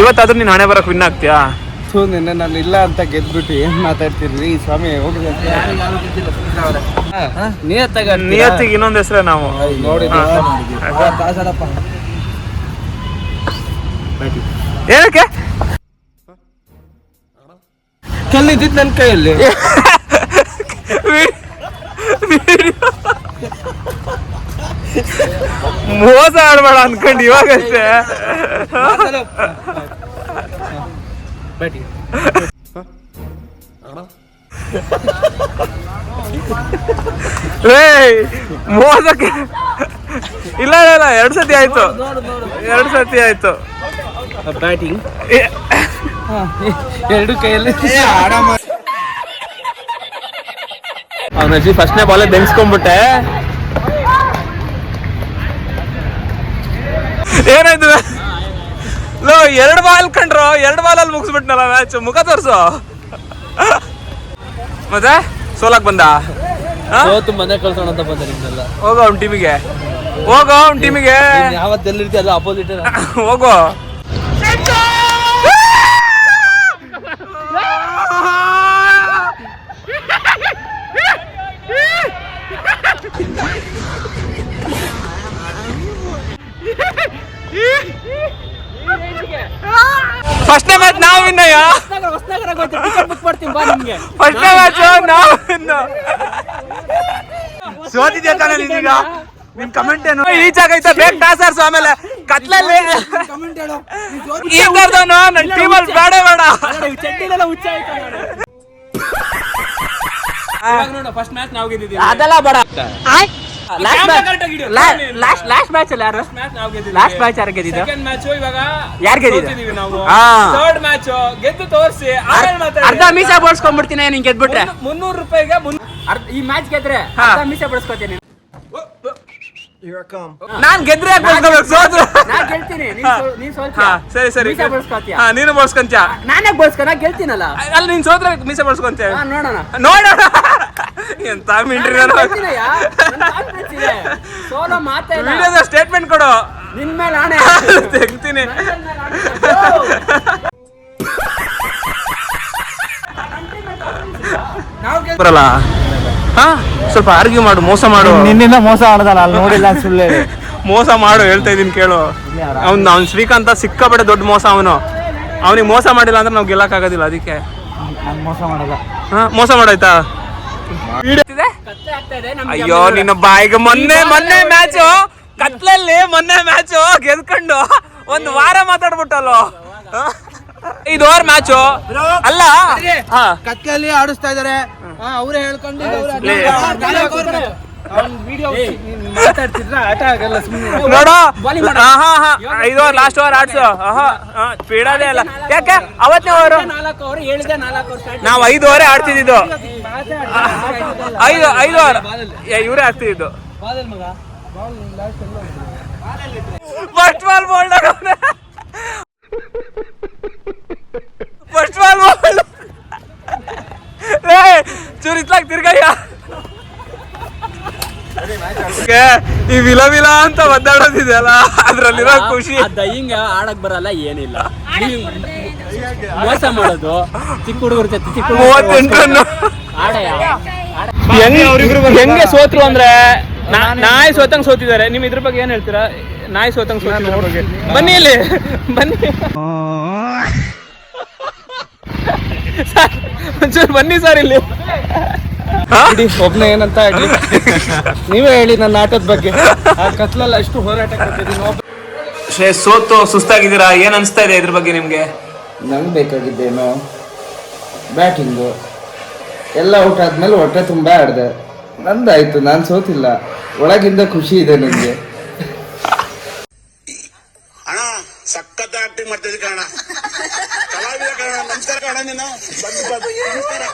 ಇವತ್ತಾದ್ರೂ ನೀನು ಹಣೆ ಬರಕ್ ವಿನ್ ಆಗ್ತೀಯಾ? ನಿನ್ನೆ ನಾನು ಇಲ್ಲ ಅಂತ ಗೆದ್ಬಿಟ್ಟು ಏನ್ ಮಾತಾಡ್ತಿರ್ರಿ ಸ್ವಾಮಿ? ನಿಯತ್ತಿಗೆ ಇನ್ನೊಂದ್ ಹೆಸರೇ ನಾವು ನೋಡಿ. ಏನಕ್ಕೆ ಕಲ್ಲಿದ್ದಿತ್ತು ನನ್ನ ಕೈಯಲ್ಲಿ. ಮೋಸ ಆಡ್ಬೇಡ ಅನ್ಕೊಂಡು ಇವಾಗಷ್ಟೇ. ಮೋಸಕ್ಕೆ ಇಲ್ಲ ಇಲ್ಲ, 2 ಸತಿ ಆಯ್ತು, 2 ಸತಿ ಆಯ್ತು ಬ್ಯಾಟಿಂಗ್ 2 ಕೈಯಲ್ಲಿ. ಅವನಜ್ಜಿ ಫಸ್ಟ್ನೇ ಬಾಲ್ ಬೆನ್ಸ್ಕೊಂಡ್ಬಿಟ್ಟೆ. ಏನಾಯ್ತು? 2 ಬಾಲ್ ಕಂಡ್ರು, 2 ಬಾಲಲ್ಲಿ ಮುಗಿಸ್ಬಿಟ್ನಲ್ಲ ಮ್ಯಾಚ್. ಮುಖ ತೋರ್ಸು. ಮತ್ತೆ ಸೋಲಾಕ್ ಬಂದ, ಮನೆ ಕಳ್ಸೋಣ ಅಂತ ಬಂದ. ನಿಮ್ಮೆಲ್ಲ ಹೋಗೋ ಅವ್ನ ಟೀಮಿಗೆ, ಹೋಗೋ ಅವ್ನ ಟೀಮಿಗೆ. ಯಾವತ್ತೆಲ್ಲಿರ್ತಿ ಅಲ್ಲ ಅಪೋಸಿಟ್ ಹೋಗೋ. ಫಸ್ಟ್ನೇ ಮ್ಯಾಚ್ ನಾವು ವಿನ್ನಯ್ಯ. ಫಸ್ಟ್ನೇ ಮ್ಯಾಚ್ ನಾವು ವಿನ್ನು. ಸೋತಿದ್ಯಾ ತಾನೇ ನೀನೀಗ? ನಿನ್ ಕಮೆಂಟ್ ಏನು? ಈಚ್ ಆಗೈತೆ ಬೇಗ ಟಾಸರ್ಸ್. ಆಮೇಲೆ ಕತ್ಲಲ್ಲಿ ಈ ತರದವನು ನನ್ನ ಟೀಮಲ್ಲಿ ಬೇಡ ಬೇಡ. ಫಸ್ಟ್ ಮ್ಯಾಚ್ ನಾವು ಗೆದ್ದಿದ್ದೀವಿ. ಅದೆಲ್ಲ ಬೇಡ. ಲಾಸ್ಟ್ ಮ್ಯಾಚ್ ಅಲ್ಲಿ ಯಾರು? ಲಾಸ್ಟ್ ಮ್ಯಾಚ್ ಯಾರು ಗೆದ್ದಿದ್ದು? ಸೆಕೆಂಡ್ ಮ್ಯಾಚ್ ಇವಾಗ ಯಾರು ಗೆದ್ದಿದ್ದೀವಿ ನಾವು? ಥರ್ಡ್ ಮ್ಯಾಚ್ ಗೆದ್ದು ತೋರಿಸಿ ಅರ್ಧ ಮೀಸೆ ಬೋಳ್ಸ್ಕೊಂಡ್ಬಿಡ್ತೀನಿ ನೀನ್ ಗೆದ್ಬಿಟ್ರೆ. 300 ರೂಪಾಯಿಗೆ ಈ ಮ್ಯಾಚ್ ಗೆದ್ರೆ ಅರ್ಧ ಮೀಸೆ ಬೋಳ್ಸ್ಕೊತೀನಿ. ನಾನ್ ಗೆದ್ರೆ ಸೋದ್ರು ನಾನ್ ಗೆಲ್ತೀನಿ, ನೀನ್ ಸೋಲ್ತೀಯ. ಸರಿ ಸರಿ, ಮೀಸೆ ಬೋಳ್ಸ್ಕೊತೀಯ. ನೀನು ಬೋಳ್ಸ್ಕೊಂತೀಯ. ನಾನೇ ಬೋಳ್ಸ್ಕೊ, ನಾ ಗೆಲ್ತೀನಲ್ಲ. ಅಲ್ಲಿ ನೀನ್ ಸೋದ್ರೆ ಮೀಸೆ ಬೋಳ್ಸ್ಕೊಂತೀಯ. ನೋಡೋಣ ನೋಡೋಣ. ಎಂತ ಮಿಂಟ್ರಿ ಸೋಲೋ ಮಾತೇ ಇಲ್ಲ. ವಿಡಿಯೋದ ಸ್ಟೇಟ್ಮೆಂಟ್ ಕೊಡು. ನಿನ್ ಮೇಲೆ ನಾನೇ ತೆಗ್ತೀನಿ. ಬರಲ್ಲ. ಹಾ, ಸ್ವಲ್ಪ ಆರ್ಗ್ಯೂ ಮಾಡು, ಮೋಸ ಮಾಡು. ನಿನ್ನಿಂದ ಮೋಸ ಆಡದಲ್ಲ, ಅಲ್ಲಿ ನೋಡಿಲ್ಲ ಸುಳ್ಳು. ಮೋಸ ಮಾಡು, ಹೇಳ್ತಾ ಇದೀನಿ ಕೇಳು. ಅವ್ನು ಶ್ರೀಕಾಂತ ಸಿಕ್ಕಾಪಟ್ಟೆ ದೊಡ್ಡ ಮೋಸ. ಅವನಿಗೆ ಮೋಸ ಮಾಡಿಲ್ಲ ಅಂದ್ರೆ ನಾವು ಗೆಲ್ಲಕ್ ಆಗೋದಿಲ್ಲ. ಅದಕ್ಕೆ ಮೋಸ ಮಾಡಲ್ಲ. ಹಾ, ಮೋಸ ಮಾಡಾಯ್ತಾ? ಅಯ್ಯೋ ನಿನ್ನ ಬಾಯಿಗೆ. ಮೊನ್ನೆ ಮ್ಯಾಚು ಕತ್ಲಲ್ಲಿ, ಮೊನ್ನೆ ಮ್ಯಾಚು ಗೆದ್ಕೊಂಡು 1 ವಾರ ಮಾತಾಡ್ಬಿಟ್ಟಲ್ಲೋ. 5 ಓವರ್ ಮ್ಯಾಚು ಅಲ್ಲ, ಕತ್ಲಲ್ಲಿ ಆಡಿಸ್ತಾ ಇದಾರೆ. ಅವರೇ ಹೇಳ್ಕೊಂಡು ಆಟ ಆಗಲ್ಲ ನೋಡು. 5 ಓವರ್ ಲಾಸ್ಟ್ ಓವರ್ ಆಡ್ಸು. ಸ್ಪೀಡದೇ ಅಲ್ಲ. ಯಾಕೆ ಅವತ್ತನೇ ಓವರ್ ನಾವು 5 ಓವರೇ ಆಡ್ತಿದ್ದು. 5 ಓವರ್ ಇವರೇ ಆಗ್ತಿದ್ದು. ಫಸ್ಟ್ ಬಾಲ್ ಬೋಲ್ಡ್ ಆಗವ್ನೆ. First ball bowled. ಚೂರು ಇತ್ಲಾಗ ತಿರ್ಗಯ್ಯ. ಈ ವಿಲ ಅಂತ ಒದ್ದಾಡೋದಿದೆಯಲ್ಲ, ಅದ್ರಲ್ಲಿರೋ ಖುಷಿ. ಹಿಂಗ ಆಡಕ್ ಬರಲ್ಲ, ಏನಿಲ್ಲ. ಮೋಸ ಮಾಡೋದು ಚಿಕ್ಕ ಹುಡುಗರು. 38 ರನ್. ಹೆಂಗೆ ಸೋತ್ರು ಅಂದ್ರೆ ನಾಯಿ ಸೋತಂಗ್ ಸೋತಿದ್ದಾರೆ. ನಿಮ್ ಇದ್ರ ಬಗ್ಗೆ ಏನ್ ಹೇಳ್ತೀರಾ? ನಾಯಿ ಸೋತಂಗ್ ಸೋತಿದ್ರ ಬಗ್ಗೆ ಬನ್ನಿ ಇಲ್ಲಿ, ಬನ್ನಿ ಒಂಚೂರು ಬನ್ನಿ ಸರ್ ಇಲ್ಲಿ. ಒಬ್ನೇ ಏನಂತ ಆಗ್ಲಿ, ನೀವೇ ಹೇಳಿ ನನ್ನ ಆಟದ ಬಗ್ಗೆ. ಆ ಕತ್ಲಲ್ಲ ಎಷ್ಟು ಹೋರಾಟ ಕೊಡ್ತಿದ್ದೀನಿ. ಸೋತು ಸುಸ್ತಾಗಿದ್ದೀರಾ, ಏನ್ ಅನ್ಸ್ತಾ ಇದೆ ಇದ್ರ ಬಗ್ಗೆ ನಿಮ್ಗೆ? ನಂಗೆ ಬೇಕಾಗಿದ್ದೇನೋ ಬ್ಯಾಟಿಂಗು ಎಲ್ಲ ಔಟ್ ಆದ್ಮೇಲೆ ಹೊಟ್ಟೆ ತುಂಬಾ ಆಡ್ದೆ. ನಂದಾಯ್ತು, ನಾನು ಸೋತಿಲ್ಲ. ಒಳಗಿಂದ ಖುಷಿ ಇದೆ ನನಗೆ. ಅಣ್ಣ ಸಖತ್ ಆಕ್ಟಿಂಗ್ ಮಾಡ್ತಿದ್ದೆ ಕಣ, ಕಲಾವಿದ ಕಣ. ನಮಸ್ಕಾರ ಕಣ, ನೀನು ನಮಸ್ಕಾರ.